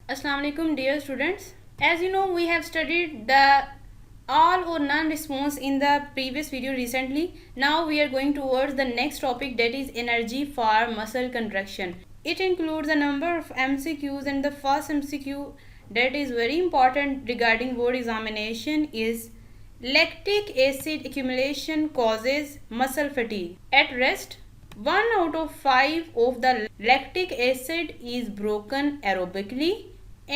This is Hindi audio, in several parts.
Assalamu alaikum dear students. As you know, we have studied the all or none response in the previous video recently. Now we are going towards the next topic, that is energy for muscle contraction. It includes a number of MCQs, and the first MCQ that is very important regarding board examination is lactic acid accumulation causes muscle fatigue. At rest, 1 out of 5 of the lactic acid is broken aerobically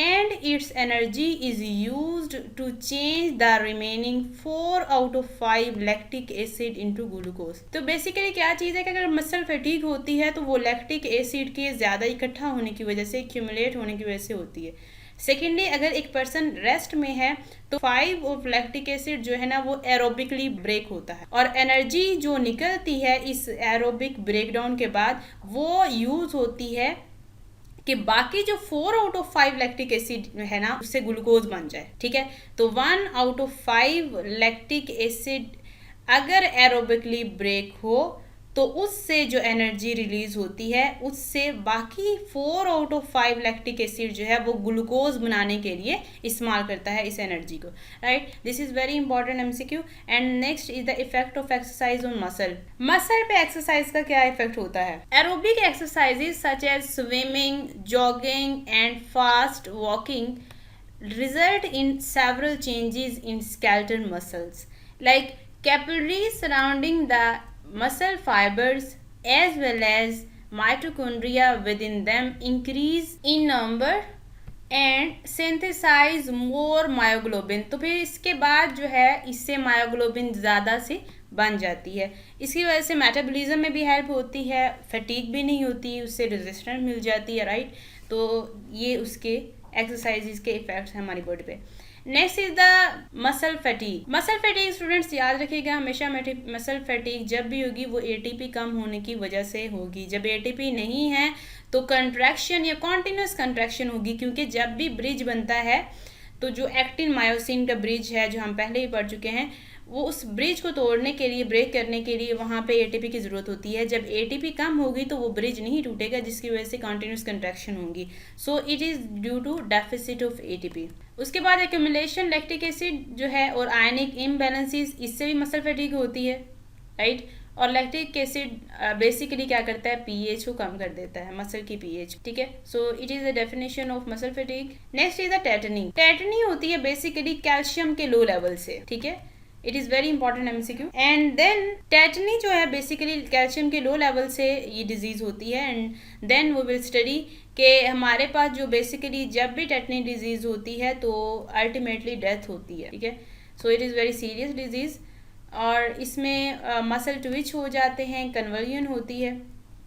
and its energy is used to change the remaining 4 out of 5 lactic acid into glucose. तो बेसिकली क्या चीज़ है कि अगर मसल फटीग होती है तो वो लैक्टिक एसिड के ज़्यादा इकट्ठा होने की वजह से, एक्यूमुलेट होने की वजह से होती है. सेकेंडली, अगर एक पर्सन रेस्ट में है तो 5 ऑफ लैक्टिक एसिड जो है ना वो एरोबिकली ब्रेक होता है और एनर्जी जो निकलती है इस एरोबिक ब्रेकडाउन के बाद वो यूज होती है कि बाकी जो 4 आउट ऑफ 5 लैक्टिक एसिड है ना उससे ग्लूकोज बन जाए. ठीक है, तो 1 आउट ऑफ 5 लैक्टिक एसिड अगर एरोबिकली ब्रेक हो तो उससे जो एनर्जी रिलीज होती है उससे बाकी 4 आउट ऑफ 5 लैक्टिक एसिड जो है वो ग्लूकोज बनाने के लिए इस्तेमाल करता है इस एनर्जी को. Right, this is very important MCQ. And next is the effect of exercise on muscle. Muscle पे एक्सरसाइज का क्या इफेक्ट होता है? Aerobic exercises such as swimming, jogging and fast walking result in several changes in skeletal muscles like capillaries surrounding the muscle fibers as well as mitochondria within them increase in number and synthesize more myoglobin. तो फिर इसके बाद जो है इससे मायोग्लोबिन ज़्यादा से बन जाती है. इसकी वजह से मेटाबॉलिज्म में भी हेल्प होती है, फटीग भी नहीं होती, उससे रेजिस्टेंस मिल जाती है. राइट, तो ये उसके एक्सरसाइजेज के इफेक्ट्स हैं हमारी बॉडी पे. Next is the muscle fatigue. Muscle fatigue students याद रखिएगा हमेशा, मसल फटीग जब भी होगी वो एटीपी कम होने की वजह से होगी. जब एटीपी नहीं है तो कंट्रैक्शन या कॉन्टिन्यूस कंट्रैक्शन होगी, क्योंकि जब भी ब्रिज बनता है तो जो एक्टिन मायोसिन का ब्रिज है जो हम पहले ही पढ़ चुके हैं, वो उस ब्रिज को तोड़ने के लिए, ब्रेक करने के लिए वहाँ पे एटीपी की ज़रूरत होती है. जब एटीपी कम होगी तो वो ब्रिज नहीं टूटेगा, जिसकी वजह से कंटिन्यूस कंट्रैक्शन होगी. So it is due to deficit of ATP. उसके बाद एक्यूमुलेशन लैक्टिक एसिड जो है और आयनिक इम्बैलेंसेस, इससे भी मसल फटीग होती है. राइट, और लैक्टिक एसिड बेसिकली क्या करता है, पीएच को कम कर देता है, मसल की पीएच. ठीक है, so it is the definition of muscle fatigue. Next is the tetani. Tetani होती है बेसिकली कैल्शियम के लो लेवल से. ठीक है, it is very important MCQ. And then tetany जो है बेसिकली कैल्शियम के लो लेवल से ये डिजीज होती है. एंड देन वो विल स्टडी कि हमारे पास जो बेसिकली जब भी टेटनी डिजीज होती है तो अल्टीमेटली डेथ होती है. ठीक है, सो it is very serious disease और इसमें मसल ट्विच हो जाते हैं, कन्वर्जन होती है.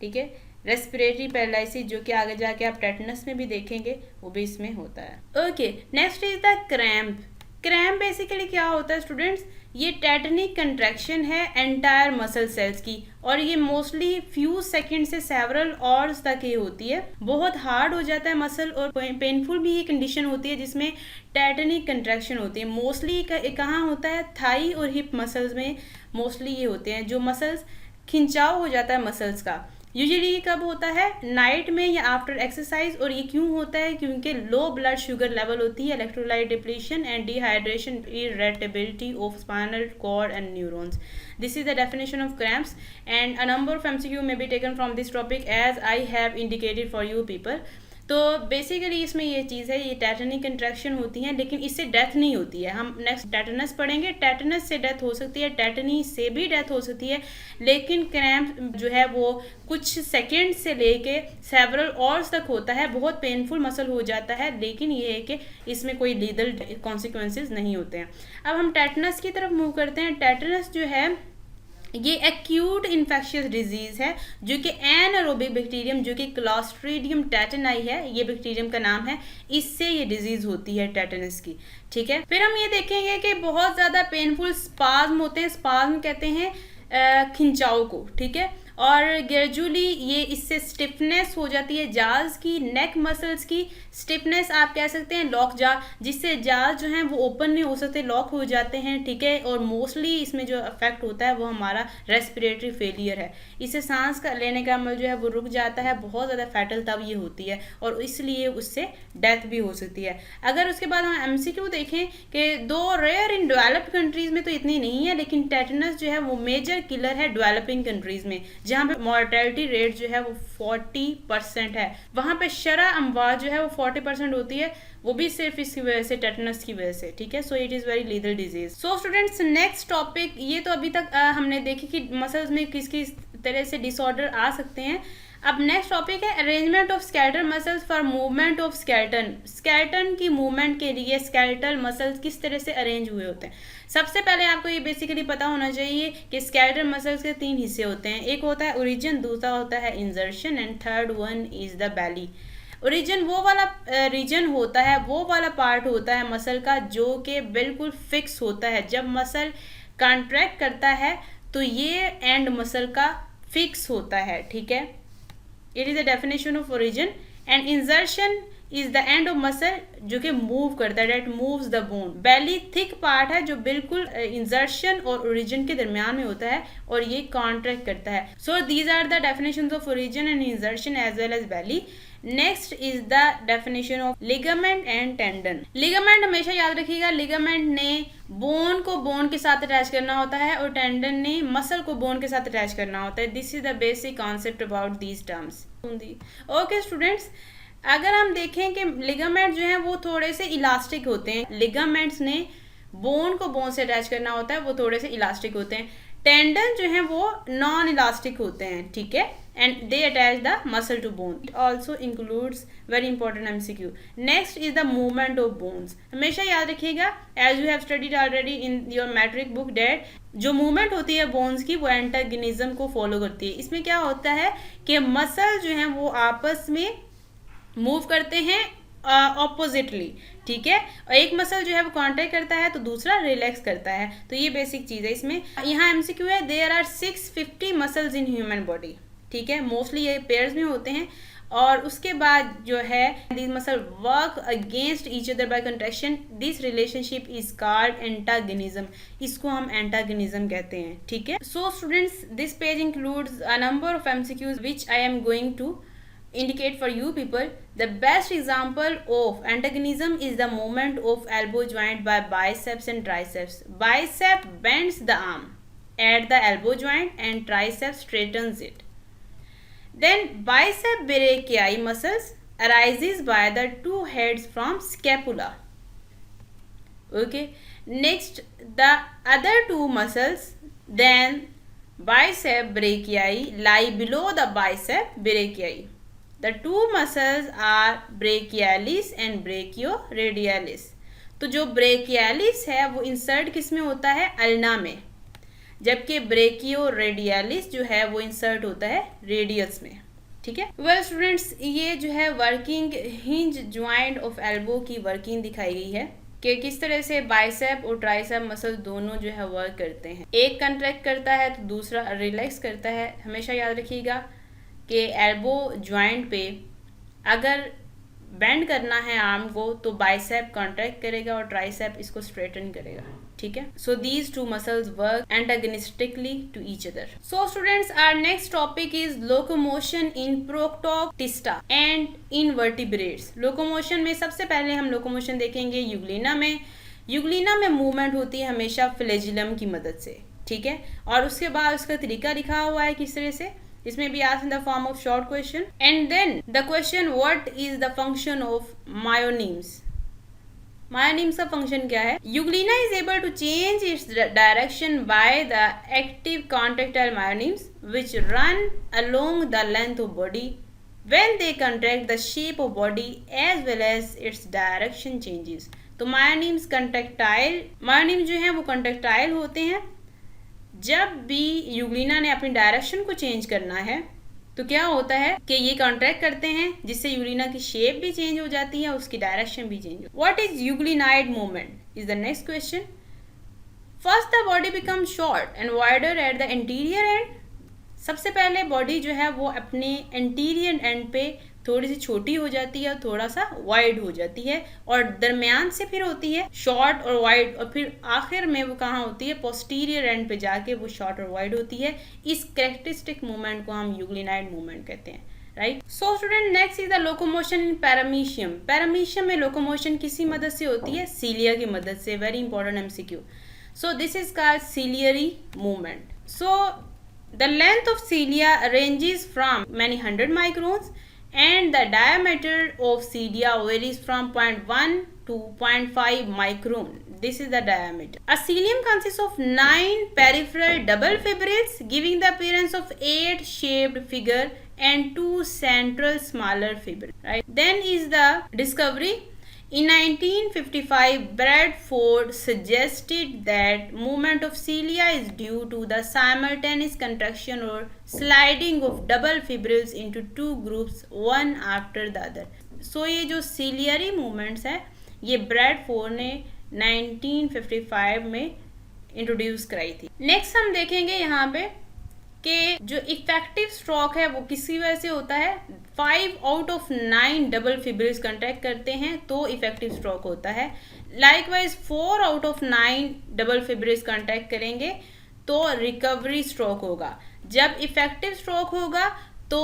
ठीक है, रेस्पिरेटरी पैरालिसिस जो कि आगे जाके आप टेटनस में भी देखेंगे वो भी इसमें होता है. Okay, next is the cramp. Cramp basically क्या होता है स्टूडेंट्स, ये टेटनिक कंट्रैक्शन है एंटायर मसल सेल्स की और ये मोस्टली फ्यू सेकंड से सेवरल आवर्स तक ये होती है. बहुत हार्ड हो जाता है मसल और पेनफुल भी ये कंडीशन होती है जिसमें टेटनिक कंट्रैक्शन होती है. मोस्टली कहाँ होता है, थाई और हिप मसल्स में मोस्टली ये होते हैं, जो मसल्स खिंचाव हो जाता है मसल्स का. यूजुअली ये कब होता है, नाइट में या आफ्टर एक्सरसाइज. और ये क्यों होता है, क्योंकि लो ब्लड शुगर लेवल होती है, electrolyte depletion and dehydration, irritability of spinal cord and neurons. This is the definition of cramps and a number of MCQ may be taken from this topic as I have indicated for you people. तो बेसिकली इसमें ये चीज़ है, ये टेटनिक कंट्रैक्शन होती हैं लेकिन इससे डेथ नहीं होती है. हम नेक्स्ट टेटनस पढ़ेंगे, टेटनस से डेथ हो सकती है, टेटनी से भी डेथ हो सकती है, लेकिन क्रैम्प जो है वो कुछ सेकेंड से लेके सेवरल आवर्स तक होता है. बहुत पेनफुल मसल हो जाता है, लेकिन ये है कि इसमें कोई लीगल कॉन्सिक्वेंसेज नहीं होते हैं. अब हम टेटनस की तरफ मूव करते हैं. टेटनस जो है ये एक्यूट इन्फेक्शियस डिजीज है जो कि एनारोबिक बैक्टीरियम जो कि क्लॉस्ट्रीडियम टेटनाई है, ये बैक्टीरियम का नाम है, इससे ये डिजीज होती है टेटनस की. ठीक है, फिर हम ये देखेंगे कि बहुत ज़्यादा पेनफुल स्पाज्म होते हैं. स्पाज्म कहते हैं खिंचाव को. ठीक है, और ग्रेजुअली ये इससे स्टिफनेस हो जाती है जाज की, नेक मसल्स की स्टिफनेस आप कह सकते हैं, लॉक जा, जिससे जाज जो हैं वो ओपन नहीं हो सकते, लॉक हो जाते हैं, ठीक है। और मोस्टली इसमें जो अफेक्ट होता है वो हमारा रेस्पिरेटरी फेलियर है, इससे सांस का लेने का अमल जो है वो रुक जाता है, बहुत ज़्यादा फैटल तब ये होती है और इसलिए उससे डेथ भी हो सकती है। अगर उसके बाद हम एमसीक्यू देखें कि दो रेयर इन डेवलप्ड कंट्रीज में तो इतनी नहीं है, लेकिन टेटनस जो है वो मेजर किलर है डेवलपिंग कंट्रीज में, जहाँ पे मॉर्टेलिटी रेट जो है वो 40% है। वहाँ पे शरह अमवात जो है वो 40% होती है, वो भी सिर्फ इसकी वजह से, टेटनस की वजह से, ठीक है। सो it is very lethal disease. So students, next topic, ये तो अभी तक हमने देखी कि मसल्स में किस किस तरह से डिसऑर्डर आ सकते हैं। अब नेक्स्ट टॉपिक है arrangement of skeletal muscles for movement of skeleton. Skeleton की मूवमेंट के लिए स्केलेटल मसल्स किस तरह से अरेंज हुए होते हैं। सबसे पहले आपको ये बेसिकली पता होना चाहिए कि स्केलेटल मसल्स के 3 हिस्से होते हैं, एक होता है ओरिजिन, दूसरा होता है insertion and third one is the belly. Origin वो वाला रीजन होता है, वो वाला पार्ट होता है मसल का जो कि बिल्कुल फिक्स होता है। जब मसल कॉन्ट्रैक्ट करता है तो ये एंड मसल का फिक्स होता है, ठीक है। It is the definition of origin. And insertion is the end of muscle जो कि मूव करता है, that moves the bone. Belly thick part है जो बिल्कुल इंसर्शन और ओरिजिन के दरमियान में होता है और ये कॉन्ट्रैक्ट करता है। So these are the definitions of origin and insertion as well as belly. Next is the definition of ligament and tendon. Ligament हमेशा याद रखिएगा, लिगामेंट ने बोन को बोन के साथ अटैच करना होता है और टेंडन ने मसल को बोन के साथ अटैच करना होता है। This is the basic concept about these terms. Okay students, अगर हम देखें कि लिगामेंट जो है वो थोड़े से इलास्टिक होते हैं, लिगामेंट्स ने बोन को बोन से अटैच करना होता है, वो थोड़े से इलास्टिक होते हैं। टेंडन जो है वो नॉन इलास्टिक होते हैं, ठीक है, and they attach the muscle to bone. It also includes very important MCQ. Next is the movement of bones. हमेशा याद रखिएगा, as you have studied already in your matric book, that जो मूवमेंट होती है बोन्स की वो एंटागनिज्म को फॉलो करती है। इसमें क्या होता है कि मसल जो है वो आपस में मूव करते हैं ऑपोजिटली, ठीक है। और एक मसल जो है वो कॉन्ट्रैक्ट करता है तो दूसरा रिलैक्स करता है, तो ये बेसिक चीज़ है इसमें। यहाँ एमसीक्यू है, there are 650 muscles in human body, ठीक है, मोस्टली ये पेयर्स में होते हैं। और उसके बाद जो है these muscle work against each other by contraction, this relationship is called antagonism. इसको हम एंटागनिज्म कहते हैं, ठीक है। So students, this page includes a number of MCQs which I am going to indicate for you people. The best example of antagonism is the movement of elbow joint by biceps and triceps. Bicep bends the arm at the elbow joint and triceps straightens it. Then bicep brachii muscles arises by the two heads from scapula. Okay, next the other two muscles then bicep brachii lie below the bicep brachii. The two muscles are brachialis and brachioradialis. तो जो brachialis है वो इंसर्ट किस में होता है, अल्ना में, जबकि brachioradialis जो है वो इंसर्ट होता है रेडियस में, ठीक है। वेल स्टूडेंट्स, ये जो है working hinge joint of elbow की वर्किंग दिखाई गई है कि किस तरह से बाइसेप और ट्राइसेप मसल दोनों जो है वर्क करते हैं। एक कंट्रैक्ट करता है तो दूसरा रिलैक्स करता है। हमेशा याद रखिएगा कि एल्बो ज्वाइंट पे अगर बेंड करना है आर्म को तो बाइसेप कॉन्ट्रैक्ट करेगा और ट्राइसेप इसको स्ट्रेटन करेगा, ठीक है। So these two muscles work antagonistically to each other. So students, our next topic is locomotion in protoctista and in vertebrates. Locomotion में सबसे पहले हम लोकोमोशन देखेंगे यूग्लिना में। यूग्लिना में मूवमेंट होती है हमेशा फ्लैजिलम की मदद से, ठीक है। और उसके बाद उसका तरीका लिखा हुआ है किस तरह से, इसमें भी asked in the form of short question. And then the question, what is the function of myonemes. Myonemes का फंक्शन क्या है। Euglena is able to change its direction by the active contractile myonemes which run along the length of body when they contract the shape of body as well as its direction changes. तो मायोनीम्स कंट्रैक्टाइल, मायोनीम जो है वो कंट्रैक्टाइल होते हैं। जब भी यूग्लिना ने अपनी डायरेक्शन को चेंज करना है तो क्या होता है कि ये कॉन्ट्रैक्ट करते हैं, जिससे यूग्लिना की शेप भी चेंज हो जाती है, उसकी डायरेक्शन भी चेंज हो। What is euglenoid movement is the next question. First the body becomes short and wider at the interior end, सबसे पहले बॉडी जो है वो अपने एंटीरियर एंड पे थोड़ी सी छोटी हो जाती है और थोड़ा सा वाइड हो जाती है, और दरमियान से फिर होती है शॉर्ट और वाइड, और फिर आखिर में वो कहाँ होती है, पोस्टीरियर एंड पे जाके वो शॉर्ट और वाइड होती है। इस कैरेक्टरिस्टिक मूवमेंट को हम यूग्लिनाइड मूवमेंट कहते हैं, right. So student, next is the locomotion in paramecium. Paramecium में लोकोमोशन किसी मदद से होती है, सीलिया की मदद से। Very important MCQ. So this is called ciliary movement. So the length of cilia ranges from many hundred microns and the diameter of cilia varies from 0.1 to 0.5 micron. This is the diameter. A cilium consists of 9 peripheral double fibrils giving the appearance of 8 shaped figure and 2 central smaller fibrils, right? Then is the discovery. In 1955, Bradford suggested that movement of cilia is due to the simultaneous contraction or sliding of double fibrils into two groups, one after the other. So ये जो ciliary movements है, ये ब्रैडफोर्ड ने 1955 में इंट्रोड्यूस कराई थी। नेक्स्ट हम देखेंगे यहाँ पे कि जो इफेक्टिव स्ट्रोक है वो किसी वजह से होता है। 5 out of 9 double fibrils contract करते हैं तो इफेक्टिव स्ट्रोक होता है। Likewise 4 out of 9 double fibrils contract करेंगे तो रिकवरी स्ट्रोक होगा। जब इफेक्टिव स्ट्रोक होगा तो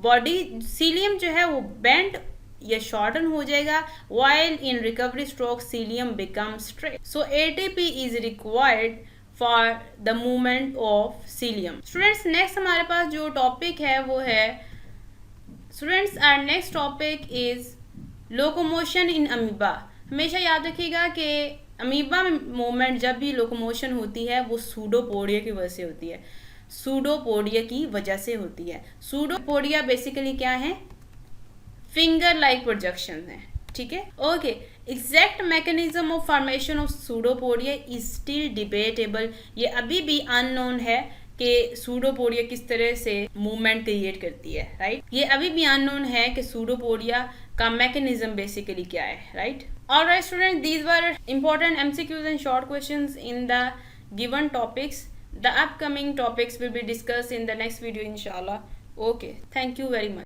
बॉडी सीलियम जो है वो बेंड या शॉर्टन हो जाएगा, while in recovery stroke cilium becomes straight. So ATP is required for the movement of cilium. Students, next हमारे पास जो टॉपिक है वो है, students our next topic is locomotion in amoeba. हमेशा याद रखिएगा कि अमीबा में मूवमेंट जब भी लोकोमोशन होती है वो सूडोपोडिया की वजह से होती है, सूडोपोडिया की वजह से होती है। सूडोपोडिया बेसिकली क्या है, फिंगर लाइक प्रोजेक्शन है, ठीक है, okay. Exact mechanism of formation of pseudopodia is still debatable. ये अभी भी अननोन है कि सूडोपोडिया किस तरह से मूवमेंट क्रिएट करती है, राइट। ये अभी भी अननोन है कि सूडोपोडिया का मैकेनिज्म बेसिकली क्या है, right. Alright student, these were important MCQs and short questions in the given topics. The upcoming topics will be discussed in the next video inshallah. Okay, thank you very much.